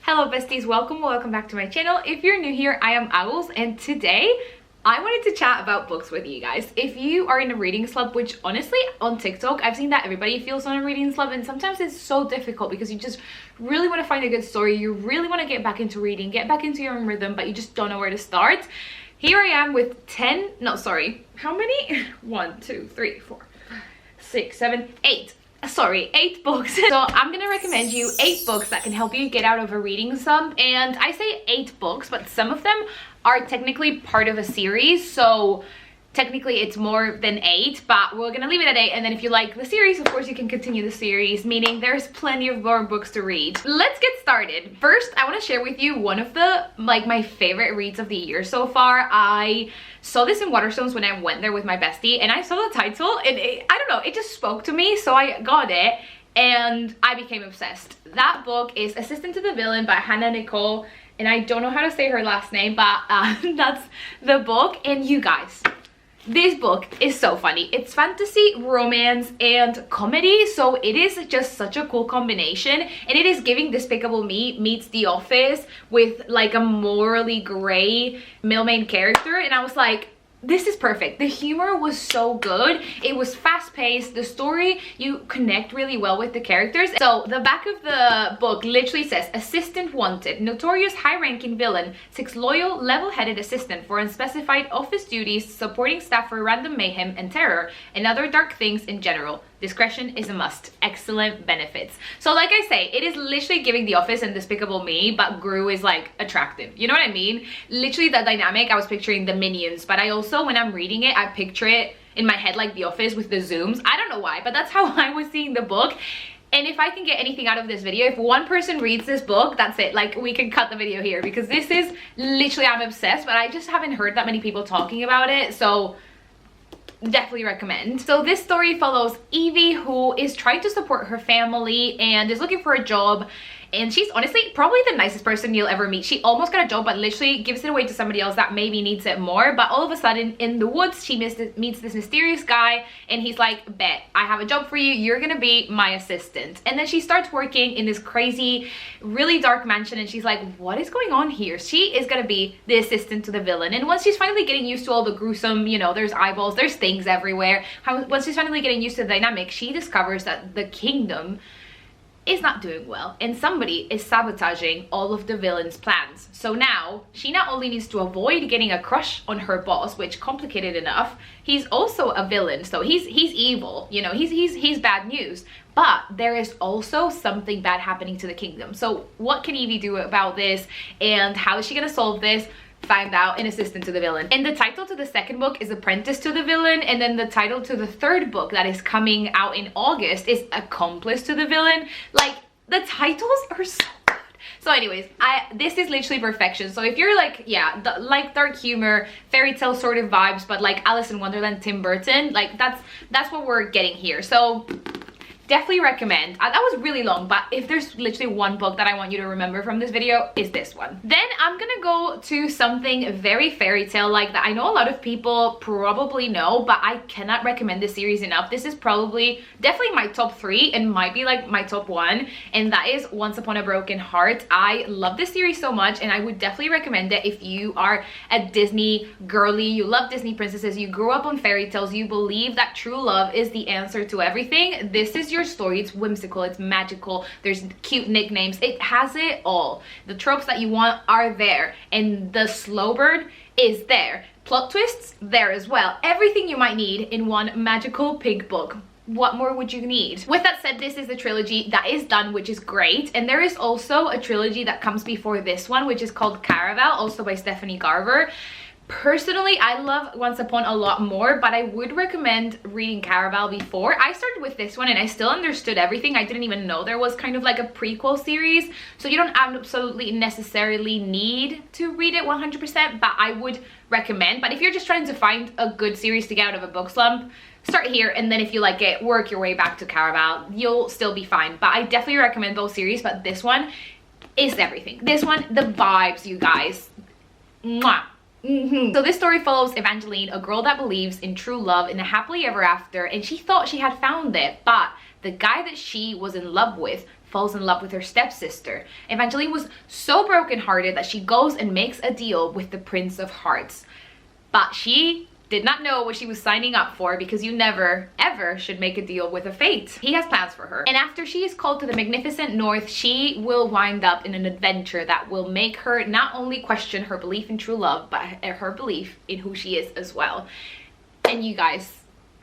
Hello besties, welcome back to my channel. If you're new here, I am Owls, and today I wanted to chat about books with you guys. If you are in a reading slump, which honestly on TikTok I've seen that everybody feels on a reading slump, and sometimes it's so difficult because you just really want to find a good story, you really want to get back into reading, get back into your own rhythm, but you just don't know where to start. Here I am with how many? 1, 2, 3, 4, 6, 7, 8. Sorry, 8 books. So I'm gonna recommend you 8 books that can help you get out of a reading slump. And I say 8 books, but some of them are technically part of a series, so technically it's more than 8, but we're gonna leave it at 8. And then if you like the series, of course you can continue the series, meaning there's plenty of more books to read. Let's get started. First, I want to share with you one of the my favorite reads of the year so far. I saw this in Waterstones when I went there with my bestie, and I saw the title and I don't know, it just spoke to me, so I got it and I became obsessed. That book is Assistant to the Villain by Hannah Nicole, and I don't know how to say her last name, but that's the book. And you guys, this book is so funny. It's fantasy, romance, and comedy, so it is just such a cool combination, and it is giving Despicable Me meets The Office with like a morally gray male main character, and I was like, this is perfect. The humor was so good. It was fast-paced. The story, you connect really well with the characters. So the back of the book literally says, assistant wanted. Notorious high-ranking villain seeks loyal, level-headed assistant for unspecified office duties, supporting staff for random mayhem and terror, and other dark things in general. Discretion is a must. Excellent benefits. So like I say, it is literally giving The Office and Despicable Me, but Gru is like attractive. You know what I mean? Literally the dynamic, I was picturing the minions, but I also, when I'm reading it, I picture it in my head like The Office with the zooms. I don't know why, but that's how I was seeing the book. And if I can get anything out of this video, if one person reads this book, that's it. Like, we can cut the video here, because this is literally, I'm obsessed, but I just haven't heard that many people talking about it, so definitely recommend. So this story follows Evie, who is trying to support her family and is looking for a job, and she's honestly probably the nicest person you'll ever meet. She almost got a job, but literally gives it away to somebody else that maybe needs it more. But all of a sudden in the woods, she meets this mysterious guy, and he's like, bet, I have a job for you, you're gonna be my assistant. And then she starts working in this crazy, really dark mansion, and she's like, what is going on here? She is gonna be the assistant to the villain. And once she's finally getting used to all the gruesome, you know, there's eyeballs, there's things everywhere, once she's finally getting used to the dynamic, she discovers that the kingdom is not doing well, and somebody is sabotaging all of the villain's plans. So now she not only needs to avoid getting a crush on her boss, which complicated enough, he's also a villain, so he's evil, you know, he's bad news, but there is also something bad happening to the kingdom. So what can Evie do about this, and how is she gonna solve this? Find out in Assistant to the Villain. And the title to the second book is Apprentice to the Villain, and then the title to the third book that is coming out in August is Accomplice to the Villain. Like, the titles are so good. So anyways, this is literally perfection. So if you're like, yeah, like dark humor, fairy tale sort of vibes, but like Alice in Wonderland, Tim Burton, like that's what we're getting here. So definitely recommend. That was really long, but if there's literally one book that I want you to remember from this video, is this one. Then I'm gonna go to something very fairy tale like that I know a lot of people probably know, but I cannot recommend this series enough. This is probably definitely my top 3 and might be like my top 1, and that is Once Upon a Broken Heart. I love this series so much, and I would definitely recommend it if you are a Disney girly, you love Disney princesses, you grew up on fairy tales, you believe that true love is the answer to everything. This is your story. It's whimsical, it's magical, there's cute nicknames, it has it all. The tropes that you want are there, and the slow burn is there. Plot twists there as well. Everything you might need in one magical pink book. What more would you need? With that said, this is the trilogy that is done, which is great, and there is also a trilogy that comes before this one, which is called Caraval, also by Stephanie Garber. Personally, I love Once Upon a lot more, but I would recommend reading Caraval before. I started with this one and I still understood everything. I didn't even know there was kind of like a prequel series, so you don't absolutely necessarily need to read it 100%, but I would recommend. But if you're just trying to find a good series to get out of a book slump, start here, and then if you like it, work your way back to Caraval. You'll still be fine. But I definitely recommend both series, but this one is everything. This one, the vibes, you guys. Mwah. So this story follows Evangeline, a girl that believes in true love and a happily ever after, and she thought she had found it, but the guy that she was in love with falls in love with her stepsister. Evangeline was so brokenhearted that she goes and makes a deal with the Prince of Hearts. But she did not know what she was signing up for, because you never ever should make a deal with a fate. He has plans for her, and after she is called to the magnificent north, she will wind up in an adventure that will make her not only question her belief in true love, but her belief in who she is as well. And you guys,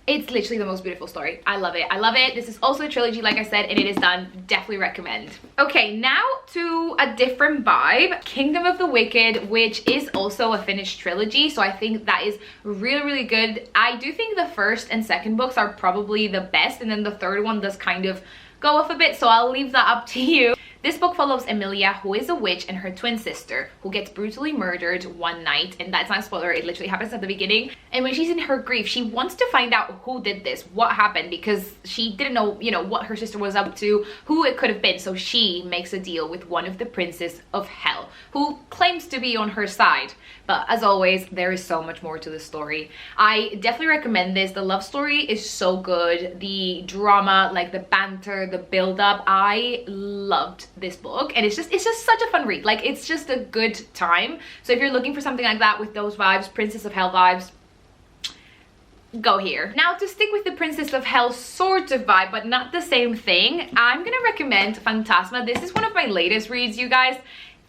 it's literally the most beautiful story. I love it. I love it. This is also a trilogy, like I said, and it is done. Definitely recommend. Okay, now to a different vibe. Kingdom of the Wicked, which is also a finished trilogy, so I think that is really, really good. I do think the first and second books are probably the best, and then the third one does kind of go off a bit, so I'll leave that up to you. This book follows Emilia, who is a witch, and her twin sister, who gets brutally murdered one night. And that's not a spoiler, it literally happens at the beginning. And when she's in her grief, she wants to find out who did this, what happened, because she didn't know, you know, what her sister was up to, who it could have been. So she makes a deal with one of the princes of hell, who claims to be on her side. But as always, there is so much more to the story. I definitely recommend this. The love story is so good. The drama, like the banter, the build-up, I loved this book, and it's just such a fun read. Like, it's just a good time. So if you're looking for something like that with those vibes, Princess of Hell vibes, go here. Now, to stick with the Princess of Hell sort of vibe, but not the same thing, I'm gonna recommend Fantasma. This is one of my latest reads, you guys.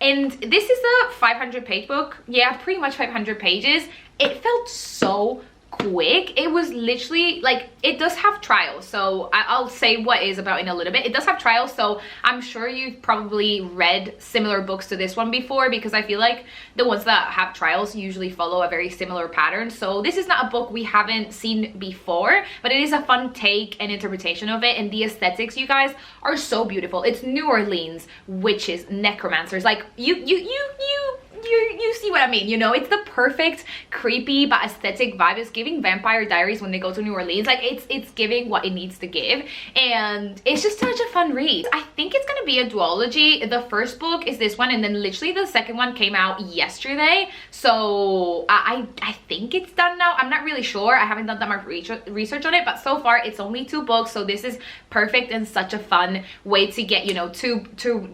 And this is a 500-page book. Yeah, pretty much 500 pages. It felt so quick. It was literally like, it does have trials, so I'll say what is about in a little bit. It does have trials, so I'm sure you've probably read similar books to this one before, because I feel like the ones that have trials usually follow a very similar pattern. So this is not a book we haven't seen before, but it is a fun take and interpretation of it, and the aesthetics, you guys, are so beautiful. It's New Orleans, witches, necromancers, like you see what I mean, you know? It's the perfect creepy but aesthetic vibe. It's giving Vampire Diaries when they go to New Orleans. Like, it's giving what it needs to give, and it's just such a fun read. I think it's gonna be a duology. The first book is this one, and then literally the second one came out yesterday, so I think it's done now. I'm not really sure. I haven't done that much research on it, but so far it's only 2 books, so this is perfect and such a fun way to get, you know, two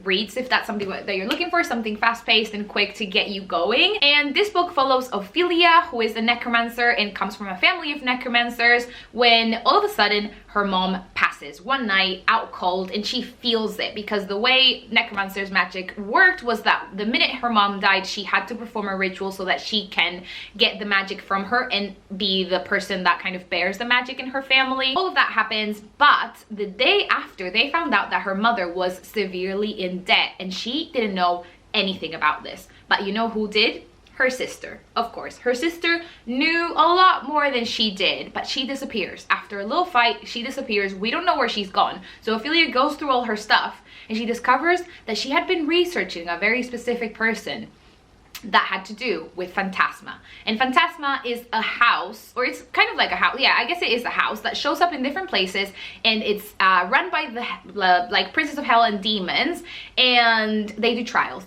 reads if that's something that you're looking for, something fast-paced and quick to get you going. And this book follows Ophelia, who is a necromancer and comes from a family of necromancers, when all of a sudden her mom passes one night out cold, and she feels it, because the way necromancer's magic worked was that the minute her mom died, she had to perform a ritual so that she can get the magic from her and be the person that kind of bears the magic in her family. All of that happens, but the day after, they found out that her mother was severely in debt, and she didn't know anything about this. But you know who did? Her sister. Of course, her sister knew a lot more than she did, but she disappears. After a little fight, she disappears. We don't know where she's gone. So Ophelia goes through all her stuff, and she discovers that she had been researching a very specific person that had to do with Fantasma. And Fantasma is a house, or it's kind of like a house, yeah, I guess it is a house that shows up in different places, and it's run by the like Princess of Hell and demons, and they do trials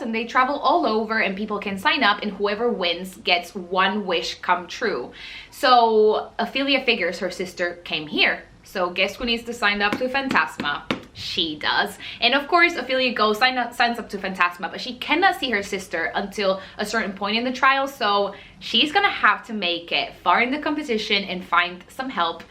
and they travel all over, and people can sign up, and whoever wins gets one wish come true. So Ophelia figures her sister came here, so guess who needs to sign up to Fantasma? She does. And of course, Ophelia goes, signs up to Fantasma, but she cannot see her sister until a certain point in the trial, so she's gonna have to make it far in the competition and find some help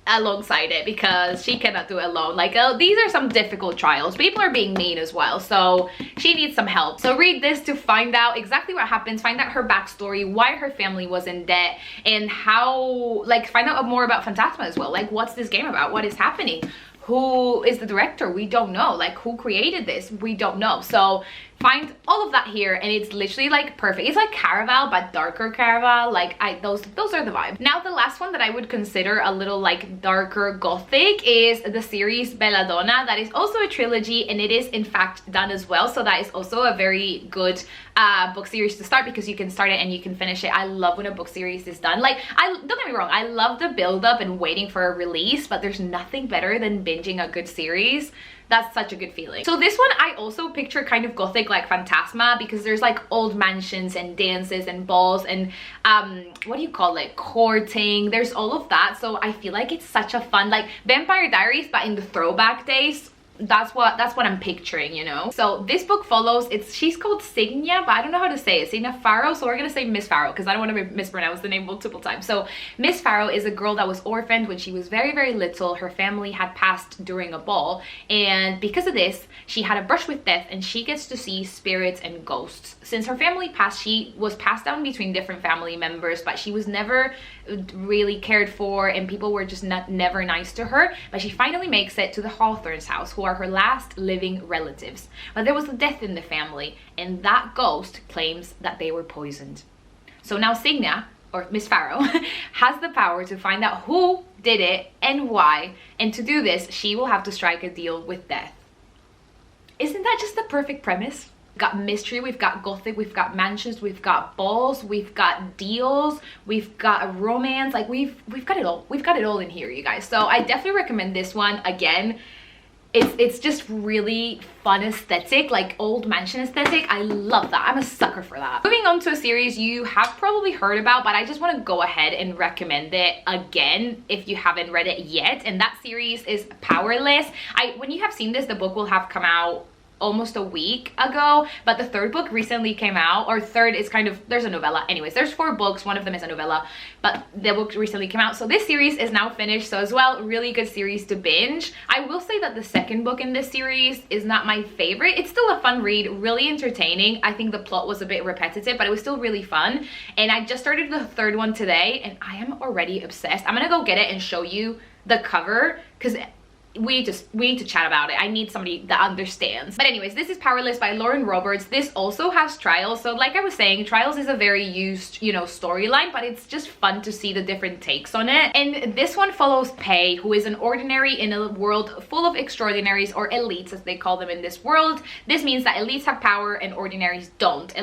alongside it, because she cannot do it alone. Like, these are some difficult trials. People are being mean as well, so she needs some help. So read this to find out exactly what happens, find out her backstory, why her family was in debt, and how, like, find out more about Fantasma as well. Like, what's this game about? What is happening? Who is the director? We don't know. Like, who created this? We don't know. So find all of that here, and it's literally like perfect. It's like Caraval, but darker Caraval. Like, those are the vibe. Now, the last one that I would consider a little like darker gothic is the series Belladonna. That is also a trilogy, and it is in fact done as well. So that is also a very good book series to start, because you can start it and you can finish it. I love when a book series is done. Like, don't get me wrong, I love the build up and waiting for a release, but there's nothing better than binging a good series. That's such a good feeling. So this one I also picture kind of gothic like Fantasma, because there's like old mansions and dances and balls and what do you call it, courting. There's all of that, so I feel like it's such a fun, like Vampire Diaries but in the throwback days. that's what I'm picturing, you know. So this book follows, she's called Signia, but I don't know how to say it. Signia Farrow, so we're gonna say Miss Farrow because I don't want to mispronounce the name multiple times. So Miss Farrow is a girl that was orphaned when she was very, very little. Her family had passed during a ball, and because of this, she had a brush with death, and she gets to see spirits and ghosts. Since her family passed, she was passed down between different family members, but she was never really cared for, and people were just never nice to her. But she finally makes it to the Hawthorne's house, who are her last living relatives. But there was a death in the family, and that ghost claims that they were poisoned. So now Signia, or Miss Farrow, has the power to find out who did it and why, and to do this, she will have to strike a deal with death. Isn't that just the perfect premise? We've got mystery, we've got gothic, we've got mansions, we've got balls, we've got deals, we've got a romance. Like we've got it all. We've got it all in here, you guys. So I definitely recommend this one. Again, it's just really fun aesthetic, like old mansion aesthetic. I love that. I'm a sucker for that. Moving on to a series you have probably heard about, but I just want to go ahead and recommend it again if you haven't read it yet, and that series is Powerless. When you have seen this, the book will have come out almost a week ago, but the third book recently came out, or third is kind of, there's a novella. Anyways, there's 4 books, one of them is a novella, but the book recently came out. So this series is now finished, so as well, really good series to binge. I will say that the second book in this series is not my favorite. It's still a fun read, really entertaining. I think the plot was a bit repetitive, but it was still really fun. And I just started the third one today, and I am already obsessed. I'm gonna go get it and show you the cover, because we need to chat about it. I need somebody that understands. But anyways, this is Powerless by Lauren Roberts. This also has Trials. So like I was saying, Trials is a very used, you know, storyline, but it's just fun to see the different takes on it. And this one follows Pei, who is an ordinary in a world full of extraordinaries, or elites as they call them in this world. This means that elites have power and ordinaries don't.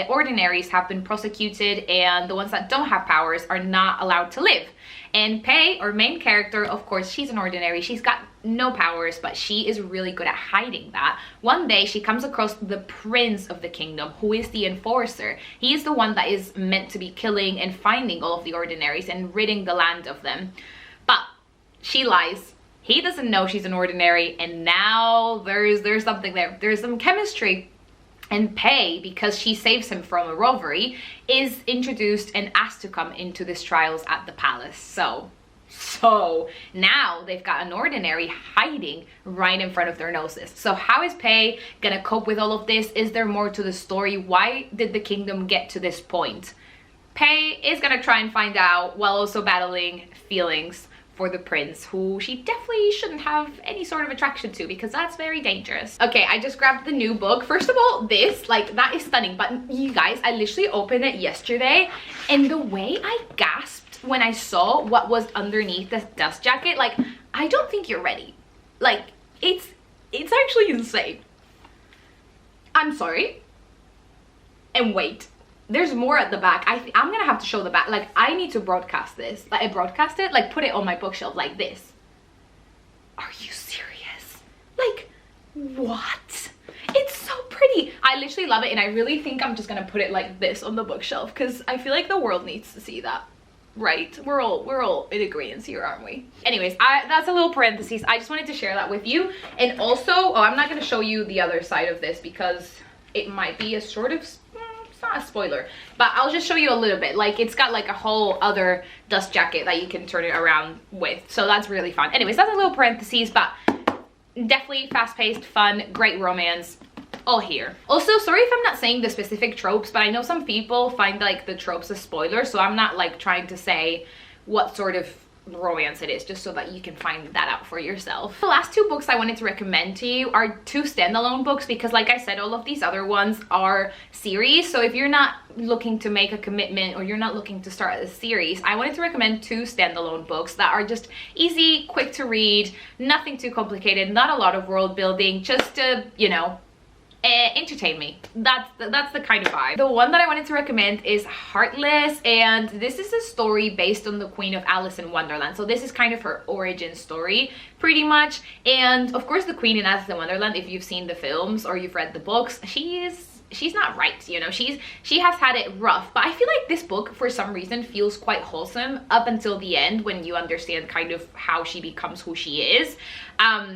Ordinaries have been prosecuted, and the ones that don't have powers are not allowed to live. And Pei, our main character, of course, she's an ordinary. She's got no powers, but she is really good at hiding that. One day, she comes across the prince of the kingdom, who is the enforcer. He is the one that is meant to be killing and finding all of the ordinaries and ridding the land of them. But she lies. He doesn't know she's an ordinary, and now there's something there. There's some chemistry. And Pei, because she saves him from a robbery, is introduced and asked to come into this trials at the palace. So now they've got an ordinary hiding right in front of their noses. So how is Pei gonna cope with all of this? Is there more to the story? Why did the kingdom get to this point? Pei is gonna try and find out, while also battling feelings for the prince, who she definitely shouldn't have any sort of attraction to, because that's very dangerous. Okay, I just grabbed the new book. First of all, this, like, that is stunning. But you guys, I literally opened it yesterday, and the way I gasped when I saw what was underneath the dust jacket, like, I don't think you're ready. Like, it's actually insane. I'm sorry. And wait. There's more at the back. I'm gonna have to show the back. Like, I need to broadcast this. Like, I broadcast it, like, put it on my bookshelf like this. Are you serious? Like, what? It's so pretty. I literally love it, and I really think I'm just gonna put it like this on the bookshelf, because I feel like the world needs to see that. Right? We're all in agreement here, aren't we? Anyways, that's a little parenthesis. I just wanted to share that with you. And also, oh, I'm not gonna show you the other side of this because it might be a sort of, it's not a spoiler, but I'll just show you a little bit. Like, it's got like a whole other dust jacket that you can turn it around with, so that's really fun. Anyways, that's a little parentheses, but definitely fast-paced, fun, great romance, all here. Also, sorry if I'm not saying the specific tropes, but I know some people find like the tropes a spoiler, so I'm not like trying to say what sort of romance it is, just so that you can find that out for yourself. The last 2 books I wanted to recommend to you are 2 standalone books, because like I said, all of these other ones are series. So if you're not looking to make a commitment, or you're not looking to start a series, I wanted to recommend 2 standalone books that are just easy, quick to read, nothing too complicated, not a lot of world building, just to, you know, entertain me. That's the kind of vibe. The one that I wanted to recommend is Heartless, and this is a story based on the Queen of Alice in Wonderland. So this is kind of her origin story, pretty much. And of course, the Queen in Alice in Wonderland, if you've seen the films or you've read the books, she is she's not right, you know, she has had it rough. But I feel like this book for some reason feels quite wholesome up until the end, when you understand kind of how she becomes who she is.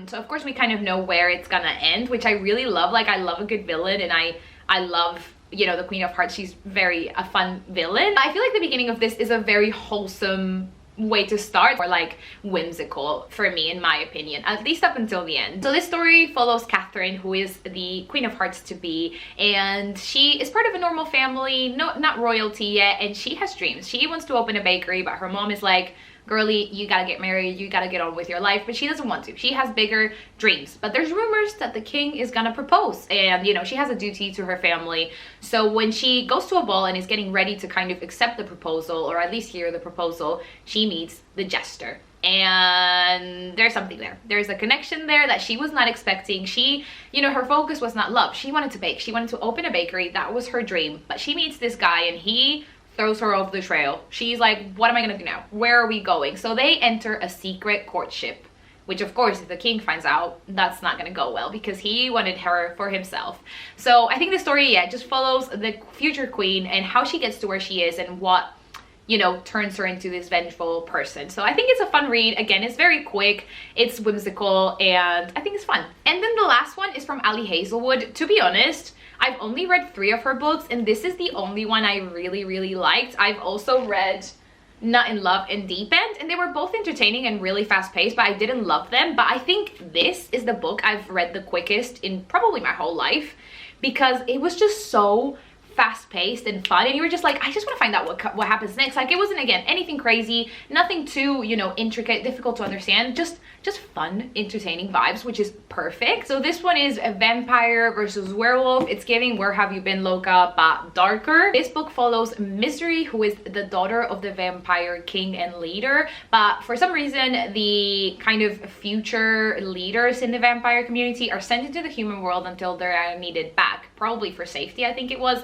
So of course we kind of know where it's gonna end, which I really love. Like, I love a good villain, and I love, you know, the Queen of Hearts. She's a fun villain. I feel like the beginning of this is a very wholesome way to start, or like whimsical for me, in my opinion, at least up until the end. So this story follows Catherine, who is the Queen of Hearts to be, and she is part of a normal family, not royalty yet, and she has dreams. She wants to open a bakery, but her mom is like, girly, you gotta get married, you gotta get on with your life. But she doesn't want to. She has bigger dreams. But there's rumors that the king is gonna propose, and you know, she has a duty to her family. So when she goes to a ball and is getting ready to kind of accept the proposal, or at least hear the proposal, she meets the jester. And there's something there. There's a connection there that she was not expecting. She, you know, her focus was not love. She wanted to bake. She wanted to open a bakery. That was her dream. But she meets this guy, and he throws her off the trail. She's like, what am I gonna do now? Where are we going? So they enter a secret courtship, which of course, if the king finds out, that's not gonna go well, because he wanted her for himself. So I think the story, yeah, just follows the future queen and how she gets to where she is, and what, you know, turns her into this vengeful person. So I think it's a fun read. Again, it's very quick, it's whimsical, and I think it's fun. And then the last one is from Ali Hazelwood. To be honest, I've only read 3 of her books, and this is the only one I really liked. I've also read Not in Love and Deep End, and they were both entertaining and really fast paced, but I didn't love them. But I think this is the book I've read the quickest in probably my whole life, because it was just so fast-paced and fun, and you were just like, I just want to find out what happens next. Like, it wasn't, again, anything crazy, nothing too, you know, intricate, difficult to understand, just fun, entertaining vibes, which is perfect. So this one is a vampire versus werewolf. It's giving Where Have You Been, Loca, but darker. This book follows Misery, who is the daughter of the vampire king and leader, but for some reason the kind of future leaders in the vampire community are sent into the human world until they're needed back, probably for safety, I think it was.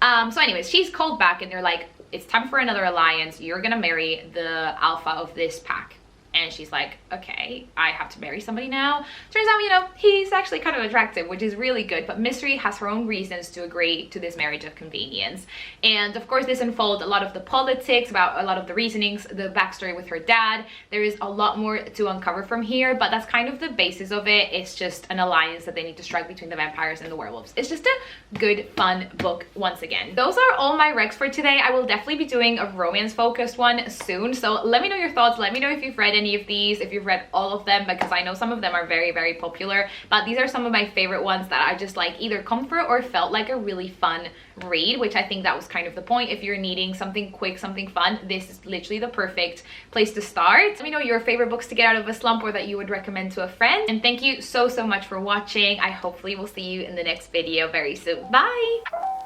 So anyways, she's called back, and they're like, it's time for another alliance. You're gonna marry the alpha of this pack. And she's like, okay, I have to marry somebody now. Turns out, you know, he's actually kind of attractive, which is really good. But Mystery has her own reasons to agree to this marriage of convenience. And of course, this unfolds a lot of the politics, about a lot of the reasonings, the backstory with her dad. There is a lot more to uncover from here, but that's kind of the basis of it. It's just an alliance that they need to strike between the vampires and the werewolves. It's just a good, fun book once again. Those are all my recs for today. I will definitely be doing a romance-focused one soon. So let me know your thoughts. Let me know if you've read any of these, if you've read all of them, because I know some of them are very popular, but these are some of my favorite ones that I just like either comfort or felt like a really fun read, which I think that was kind of the point. If you're needing something quick, something fun, this is literally the perfect place to start. Let me know your favorite books to get out of a slump, or that you would recommend to a friend. And thank you so much for watching. I hopefully will see you in the next video very soon. Bye!